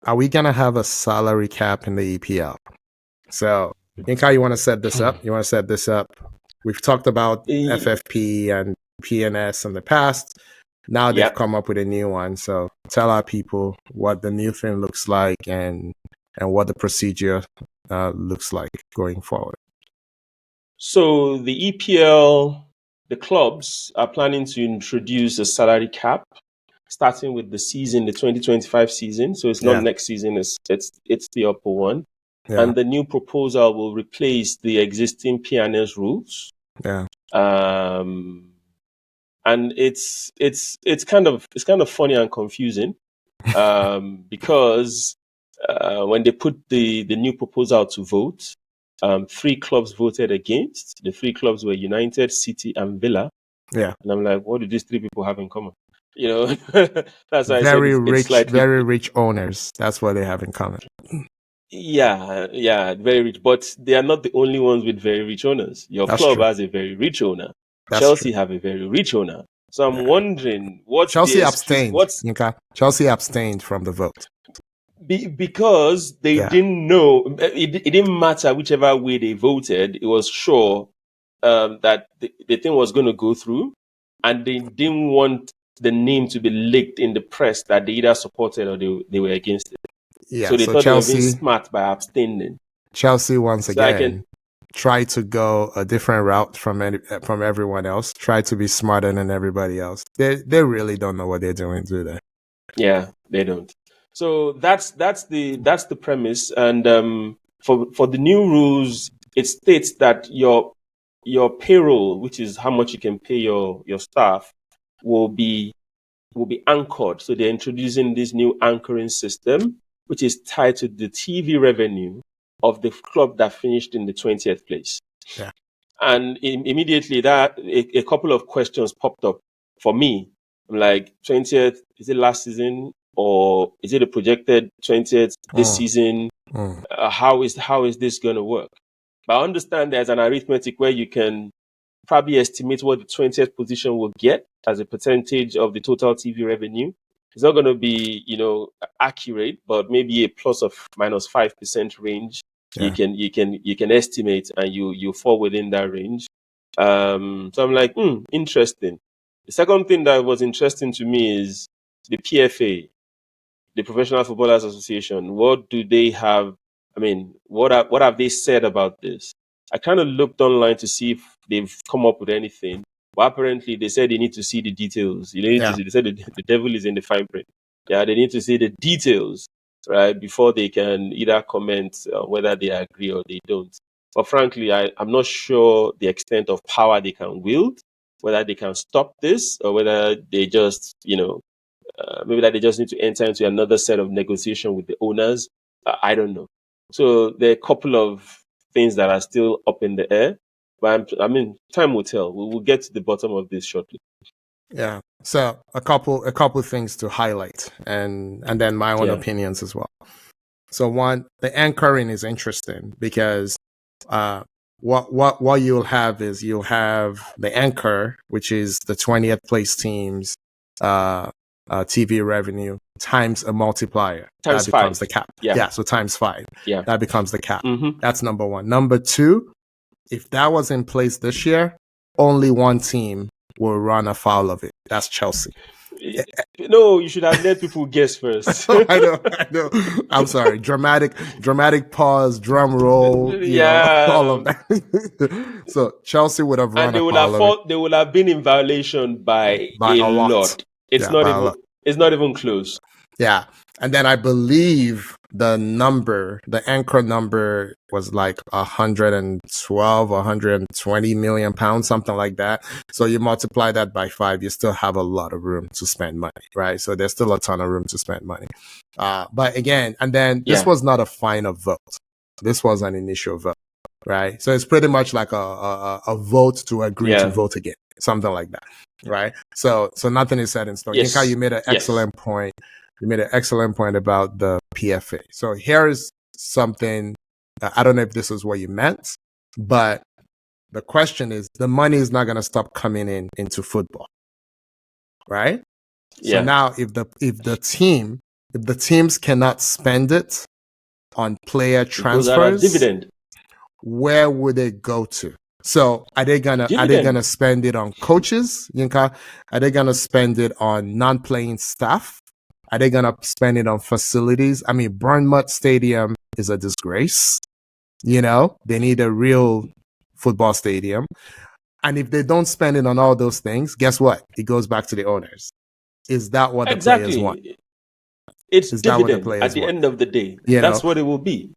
are we gonna have a salary cap in the EPL? So, Inka, you want to set this up? We've talked about FFP and PNS in the past. Now they've come up with a new one. So tell our people what the new thing looks like and what the procedure looks like going forward. So the EPL, the clubs are planning to introduce a salary cap starting with the season, the 2025 season. So it's not next season, it's the upper one. Yeah. And the new proposal will replace the existing PNS rules. Yeah. And it's kind of funny and confusing because when they put the new proposal to vote, 3 clubs voted against. The 3 clubs were United, City, and Villa. Yeah. And I'm like, what do these 3 people have in common? You know, that's why very I said rich, slightly... very rich owners. That's what they have in common. Yeah, very rich. But they are not the only ones with very rich owners. Your club has a very rich owner. Chelsea have a very rich owner. So I'm wondering what Chelsea abstained. Chelsea abstained from the vote. Because they didn't know, it didn't matter whichever way they voted, it was sure that the thing was going to go through, and they didn't want the name to be leaked in the press that they either supported or they were against it. Yeah, so they thought Chelsea, they were being smart by abstaining. Chelsea once again try to go a different route from everyone else, try to be smarter than everybody else. They really don't know what they're doing, do they? Yeah, they don't. So that's the premise, and for the new rules, it states that your payroll, which is how much you can pay your staff, will be anchored. So they're introducing this new anchoring system, which is tied to the TV revenue of the club that finished in the 20th place. Yeah. And immediately that a couple of questions popped up for me. I'm like, 20th, is it last season? Or is it a projected 20th this season? How is this going to work? But I understand there's an arithmetic where you can probably estimate what the 20th position will get as a percentage of the total TV revenue. It's not going to be, accurate, but maybe a plus or minus 5% range. Yeah. You can estimate, and you fall within that range. So I'm like, interesting. The second thing that was interesting to me is the PFA, the Professional Footballers Association. What do they have? I mean, what have they said about this? I kind of looked online to see if they've come up with anything. But apparently, they said they need to see the details. They said the devil is in the fine print. Yeah, they need to see the details, right, before they can either comment whether they agree or they don't. But frankly, I'm not sure the extent of power they can wield, whether they can stop this or whether they just, maybe that they just need to enter into another set of negotiation with the owners. I don't know. So there are a couple of things that are still up in the air. But time will tell. We will get to the bottom of this shortly. Yeah. So a couple things to highlight, and then my own opinions as well. So one, the anchoring is interesting because what you'll have is you'll have the anchor, which is the 20th place team's TV revenue times a multiplier. Times that becomes 5. The cap. Yeah. So times 5. Yeah. That becomes the cap. Mm-hmm. That's number one. Number two, if that was in place this year, only one team will run afoul of it. That's Chelsea. No, you should have let people guess first. I know. I'm sorry. Dramatic pause, drum roll, all of that. So Chelsea would have run afoul of it. They would have been in violation by a lot. It's not even close. Yeah. And then I believe the anchor number was like 112 or 120 million pounds, something like that. So you multiply that by 5, you still have a lot of room to spend money, right? So there's still a ton of room to spend money. But again, and then this was not a final vote. This was an initial vote, right? So it's pretty much like a vote to agree to vote again, something like that, right? So nothing is set in stone. Yes. Yinka, you made an excellent point. You made an excellent point about the PFA. So here is something, I don't know if this is what you meant, but the question is, the money is not going to stop coming into football, right? Yeah. So now if the team if the teams cannot spend it on player It goes out as transfers, dividend. where would they go to? So are they gonna spend it on coaches, Yinka? Are they gonna spend it on non-playing staff? Are they gonna spend it on facilities? I mean, Bournemouth Stadium is a disgrace. You know, they need a real football stadium. And if they don't spend it on all those things, guess what? It goes back to the owners. Is that what the players want? It's Is that what the dividend at players the want? end of the day. You That's know? what it will be.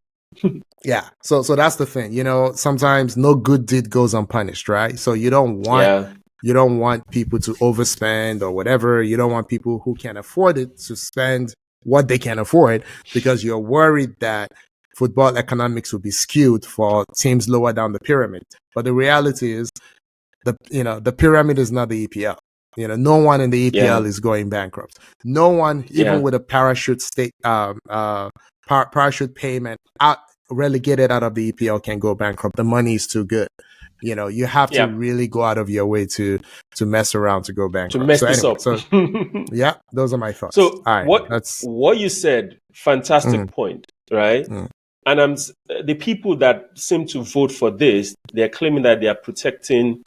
Yeah. So that's the thing. You know, sometimes no good deed goes unpunished, right? So you don't want people to overspend or whatever. You don't want people who can afford it to spend what they can afford because you're worried that football economics will be skewed for teams lower down the pyramid. But the reality is the pyramid is not the EPL. You know, no one in the EPL is going bankrupt. No one, even with a parachute parachute payment relegated out of the EPL, can go bankrupt. The money is too good. You know, you have to really go out of your way to mess around to go bankrupt. To mess this up. So yeah, those are my thoughts. So all right, what you said, fantastic point, right? And the people that seem to vote for this, they're claiming that they are protecting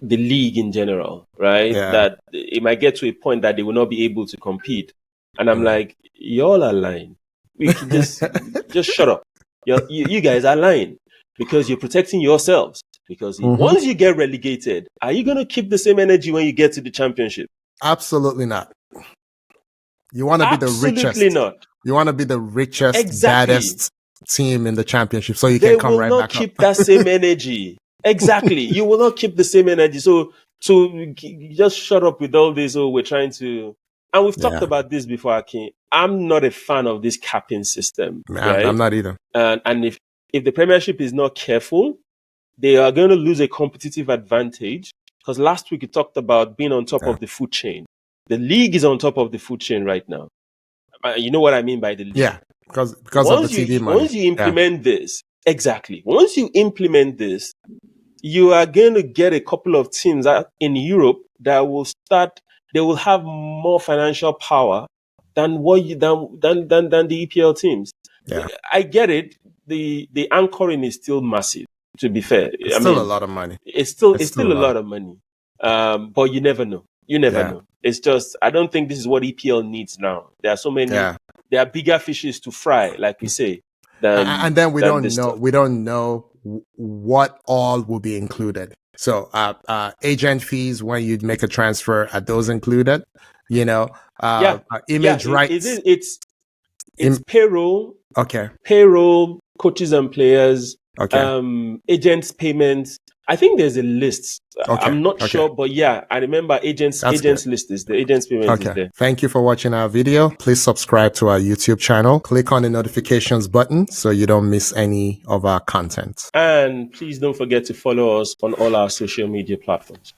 the league in general, right? Yeah. That it might get to a point that they will not be able to compete. And I'm like, y'all are lying. We can just shut up. You guys are lying because you're protecting yourselves. Because once you get relegated, are you going to keep the same energy when you get to the championship? Absolutely not. You want to be the richest. Absolutely not. You want to be the richest, baddest team in the championship, so you can come right back up. They will not keep that same energy. Exactly. You will not keep the same energy. So just shut up with all this. Oh, we're trying to. And we've talked about this before, Akin. I'm not a fan of this capping system. Right? I'm not either. And if the Premiership is not careful, they are going to lose a competitive advantage. Because last week we talked about being on top of the food chain. The league is on top of the food chain right now. You know what I mean by the league? Yeah, because of the TV money. Once you implement this, exactly. Once you implement this, you are going to get a couple of teams in Europe that will start. They will have more financial power than the EPL teams. Yeah. I get it. The anchoring is still massive. To be fair, it's still a lot of money. It's still a lot of money. But you never know. You never know. It's just, I don't think this is what EPL needs now. There are so many. There are bigger fishes to fry, like we say. And then we don't know what all will be included. So agent fees when you make a transfer, are those included? You know, image rights. It's payroll. Okay. Payroll, coaches and players. Okay. Agents payments. I think there's a list. Okay. I'm not sure, but I remember agents list is the agents payment is there. Thank you for watching our video. Please subscribe to our YouTube channel. Click on the notifications button so you don't miss any of our content. And please don't forget to follow us on all our social media platforms.